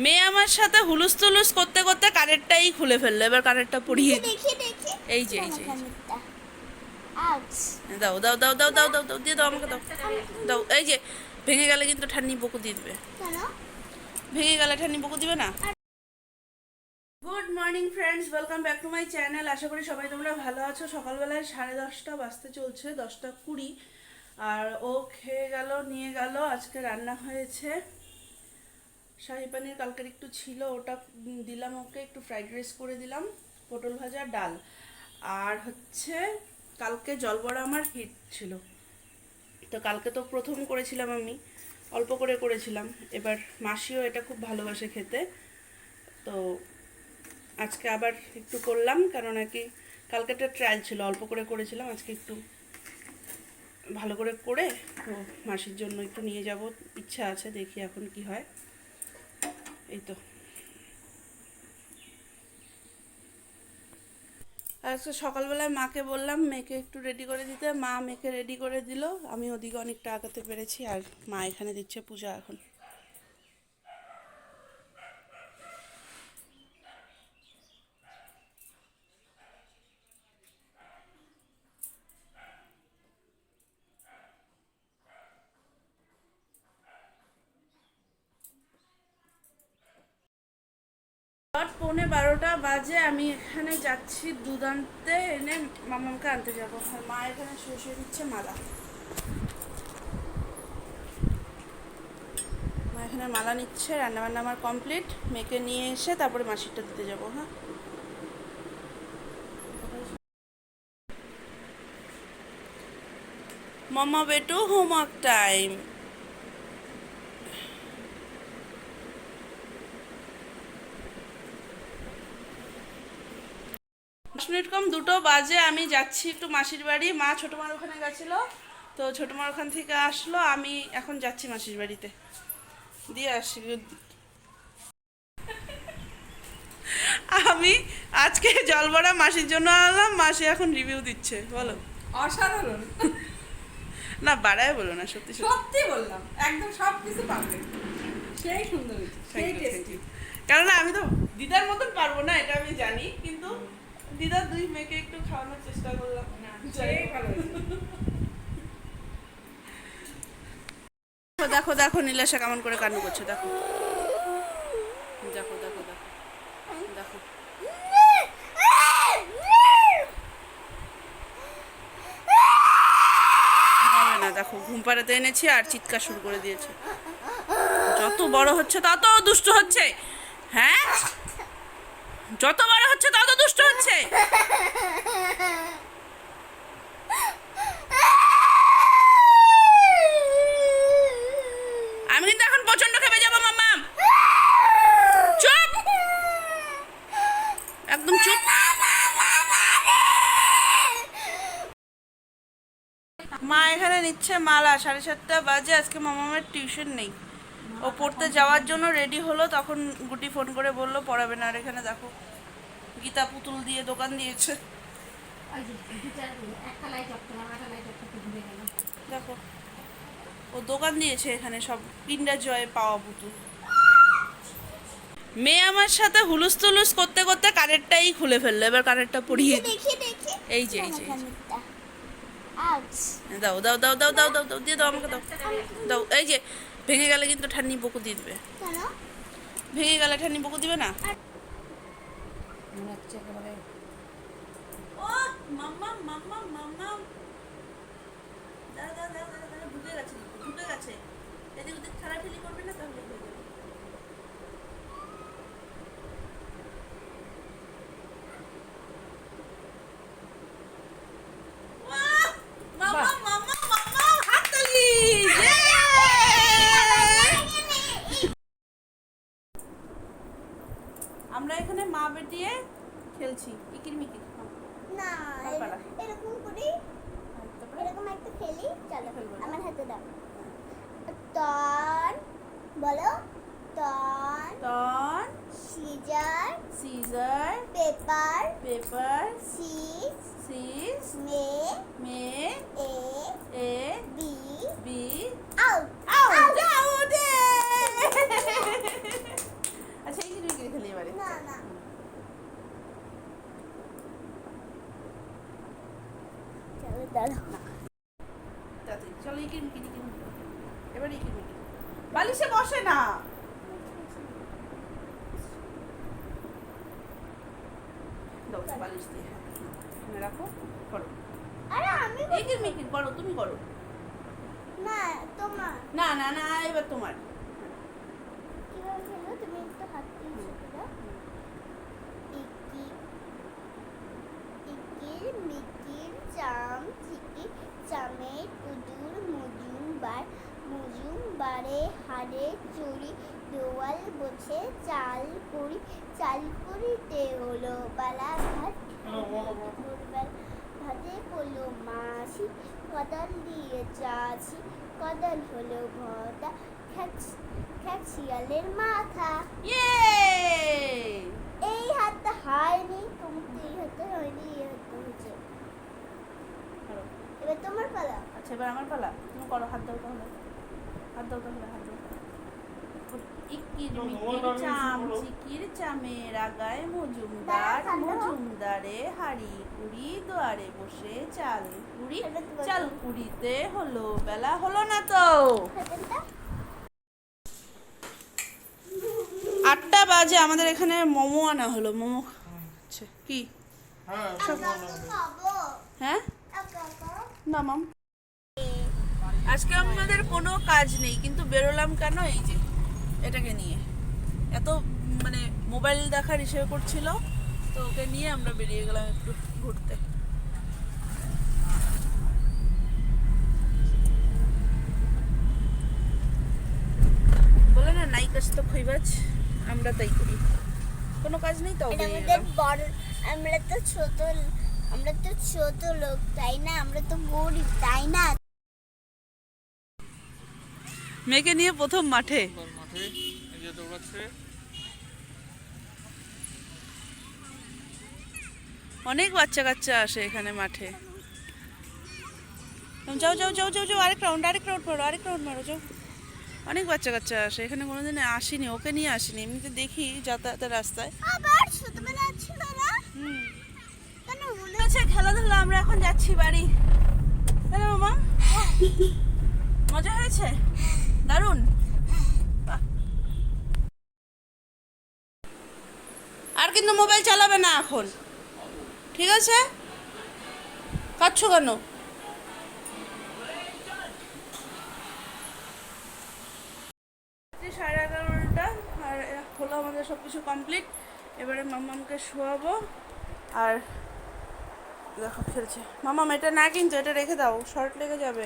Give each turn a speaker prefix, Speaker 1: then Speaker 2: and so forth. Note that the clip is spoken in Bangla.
Speaker 1: মেয়ে আমার সাথে হুলুস তুলুস করতে করতে কানেরটাই খুলে ফেললো। এবার কানেরটা পরিয়ে দিই। এই যে এই যে দাও দাও দাও দাও দাও দাও দাও দিয়ে দাও, আমাকে দাও দাও। এই যে ভেঙে গেলে কিন্তু ঠান্নি বকু দিয়ে দিবে। ভেঙে গেলে ঠান্নি বকু দিবে না। Good morning friends, welcome back to my channel. আশা করি সবাই তোমরা ভালো আছো। সকালবেলায় 10:30 বাজতে চলছে, 10:20। আর ও খেয়ে গেল, নিয়ে গেল। আজকে রান্না হয়েছে শাহি পানির, কালকের একটু ছিল, ওটা দিলাম ওকে। একটু ফ্রাইড রাইস করে দিলাম, পটল ভাজা, ডাল। আর হচ্ছে কালকে জলবড়া আমার হিট ছিল, তো কালকে তো প্রথম করেছিলাম আমি, অল্প করে করেছিলাম। এবার মাসিও এটা খুব ভালোবাসে খেতে, তো আজকে আবার একটু করলাম, কারণ আর কি কালকেটা ট্রায়াল ছিল, অল্প করে করেছিলাম। আজকে একটু ভালো করে করে তো মাসির জন্য একটু নিয়ে যাব, ইচ্ছা আছে, দেখি এখন কি হয়। এই তো আজকে সকালবেলায় মাকে বললাম মেয়েকে একটু রেডি করে দিতে, মা মেয়েকে রেডি করে দিল। আমি ওদিকে অনেকটা আগাতে পেরেছি, আর মা এখানে দিচ্ছে পূজা এখন। রাত 11:15 বাজে, আমি এখানে যাচ্ছি দুধ আনতে, এনে মামাকে আনতে যাবো। আর মা এখানে শুয়ে দিচ্ছে মালা। মা এখানে মালা নিচ্ছে, রান্নাবান্না আমার কমপ্লিট। মেয়েকে নিয়ে এসে তারপরে মাসিরটা দিতে যাবো। হ্যাঁ, মামা বেটু হোমওয়ার্ক টাইম। 10 মিনিট কম 2টো বাজে, আমি যাচ্ছি একটু মাসির বাড়ি। মা ছোটো মার ওখানে গেছিলো, তো ছোটো মার ওখান থেকে আসলো, আমি এখন যাচ্ছি মাসির বাড়িতে, দিয়ে আসি। আমি আজকে জলবড়া মাসির জন্য আনলাম, মাসি এখন রিভিউ দিচ্ছে। বলো।
Speaker 2: অসাধারণ।
Speaker 1: না বাড়ায় বলো না, সত্যি সত্যি
Speaker 2: সত্যি বললাম, একদম সব কিছু পারফেক্ট, সেই সুন্দর হয়েছে, সেই টেস্টি।
Speaker 1: কারণ আমি তো দিদার মতন পারবো না, এটা আমি জানি, কিন্তু দিদার দুই মেয়েকে একটু খাওয়ানোর চেষ্টা করলাম।
Speaker 2: সেই ভালো হয়েছে।
Speaker 1: দেখো দেখো নীলাশা কেমন করে কান্না করছে, দেখো দেখো দেখো দেখো দেখো। না দেখো, ঘুম পাড়াতে এনেছি আর চিৎকার শুরু করে দিয়েছে। যত বড় হচ্ছে তত দুষ্ট হচ্ছে। হ্যাঁ, যত বড় হচ্ছে তত দুষ্ট হচ্ছে। আমি কিন্তু এখন প্রচন্ড খেপে যাবো মাম্মা। চুপ, একদম চুপ। মা এখানে নিচ্ছে মালা, 7:30 বাজে। আজকে মামামের টিউশন নেই, ও পড়তে যাওয়ার জন্য রেডি হলো, তখন গুটি ফোন করে বললো পড়াবে না। আর এখানে দেখো গীতা পুতুল দিয়ে দোকান দিয়েছে, দেখো ও দোকান দিয়েছে এখানে, সব কিন্ডার জয়ে পাওয়া পুতুল। মেয়ে আমার সাথে হুলুস তুলুস করতে করতে কানেরটাই খুলে ফেললো। এবার কানেরটা পরিয়ে দিই। এই যে এই যে দাও দাও দাও দাও দাও দাও দাও দিয়ে দাও, আমাকে দাও দাও। এই যে ভেঙে গেলে কিন্তু ঠান্নি বকু দিয়ে দিবে। ভেঙে গেলে ঠান্নি বকু দিবে না। ও মাম্মা মাম্মা মাম্মা, দাঁড়া দাঁড়া দাঁড়া দাঁড়া, ঢুকে গেছে, ঢুকে গেছে। এদিক ওদিক ঠেলাঠেলি করবে না, তাহলে হয়ে যাবে। মাম্মা মাম্মা মাম্মা, হাততালি। আমরা এখানে মা বেটিয়ে খেলছি ইকির মিকির।
Speaker 3: না এরকম করি, এরকম একটা খেলি। চলো আমার হাতে দাও। টন, বলো টন।
Speaker 1: টন,
Speaker 3: সিজার,
Speaker 1: সিজার,
Speaker 3: পেপার,
Speaker 1: পেপার,
Speaker 3: সিজ,
Speaker 1: সিজ,
Speaker 3: মে,
Speaker 1: মে,
Speaker 3: এ,
Speaker 1: এ,
Speaker 3: বি,
Speaker 1: বি,
Speaker 3: আউট।
Speaker 1: Out, out.
Speaker 3: দাঁড়া
Speaker 1: তাতে চলো ইকির মিকির এবার ইকির মিকির বালিশে বসে না দাও বালিশ দিয়ে এখানে রাখো করো
Speaker 3: আরে আমি
Speaker 1: ইকির মিকির করো তুমি করো
Speaker 3: না তোমার
Speaker 1: না না না এবার তোমার
Speaker 3: কিভাবে খেলো তুমি একটু হাত দিয়ে দাও ইকি ইকির মিকির চাম চিকি চামের উদুর মজুমবারে হাড়ে চুরি দোয়াল বসে চাল করিতে হলো বালা ভাত ভোরবেলা ভাতে পড়লো মাছি কদাল দিয়ে চাছি কদাল হলো ভটা শিয়ালের মাথা
Speaker 1: ইয়ে
Speaker 3: এই হাতটা হয়নি তোমাকে এই হাতটা হয়নি এই হাতটা হয়েছে
Speaker 1: করো
Speaker 3: এবার তোমার পালা
Speaker 1: আচ্ছা এবার আমার পালা তুমি করো হাত দাও তাহলে হাত দাও তাহলে হাত দাও ইকির মিকির চাম চিকির চামের আগায় মজুমদারে হাড়ি কুড়ি দুয়ারে বসে চাল কুড়ি চাল কুড়িতে হলো বেলা হলো না তো
Speaker 3: হাতটা
Speaker 1: 8টা বাজে আমাদের এখানে মোমো আনা হলো মোমো আচ্ছা কি
Speaker 3: খাবো
Speaker 1: হ্যাঁ না মাম আজকে আমাদের কোনো কাজ নেই কিন্তু বেরোলাম কেন এই যে এটাকে নিয়ে এত মানে মোবাইল দেখার ইসে করছিল তো ওকে নিয়ে আমরা বেরিয়ে গেলাম একটু ঘুরতে বলে না নাই কাজ তো খইবাজ আমরা তাই করি কোনো কাজ নেই তো
Speaker 3: এটা আমাদের বড় আমরা তো ছোট লোক তাই না আমরা তো গরিব তাই না
Speaker 1: মেয়েকে নিয়ে প্রথম মাঠে
Speaker 4: মাঠে এই যে দৌড়াচ্ছে
Speaker 1: অনেক বাচ্চা কাচ্চা আসে এখানে মাঠে যাও যাও যাও যাও যাও আরেক রাউন্ড মারো যাও অনেক বাচ্চা কাচ্চা আসে এখানে কোনোদিন আসিনি ওকে নিয়ে আসিনি এমনিতে দেখি যাতায়াতের রাস্তায়
Speaker 3: আবার ছোটবেলা ছিল না কেন মনে
Speaker 1: আচ্ছা খেলাধুলা আমরা এখন যাচ্ছি বাড়ি তাই না মামা মজা হয়েছে দারুণ বাহ। আর কিন্তু মোবাইল চালাবে না এখন ঠিক আছে কাঁদছো কেন সাড়ে 11টা আর হলো আমাদের সব কিছু কমপ্লিট এবারে মামামকে শোয়াবো আর দেখো খেলছে মামাম এটা না কিন্তু এটা রেখে দাও শর্ট লেগে যাবে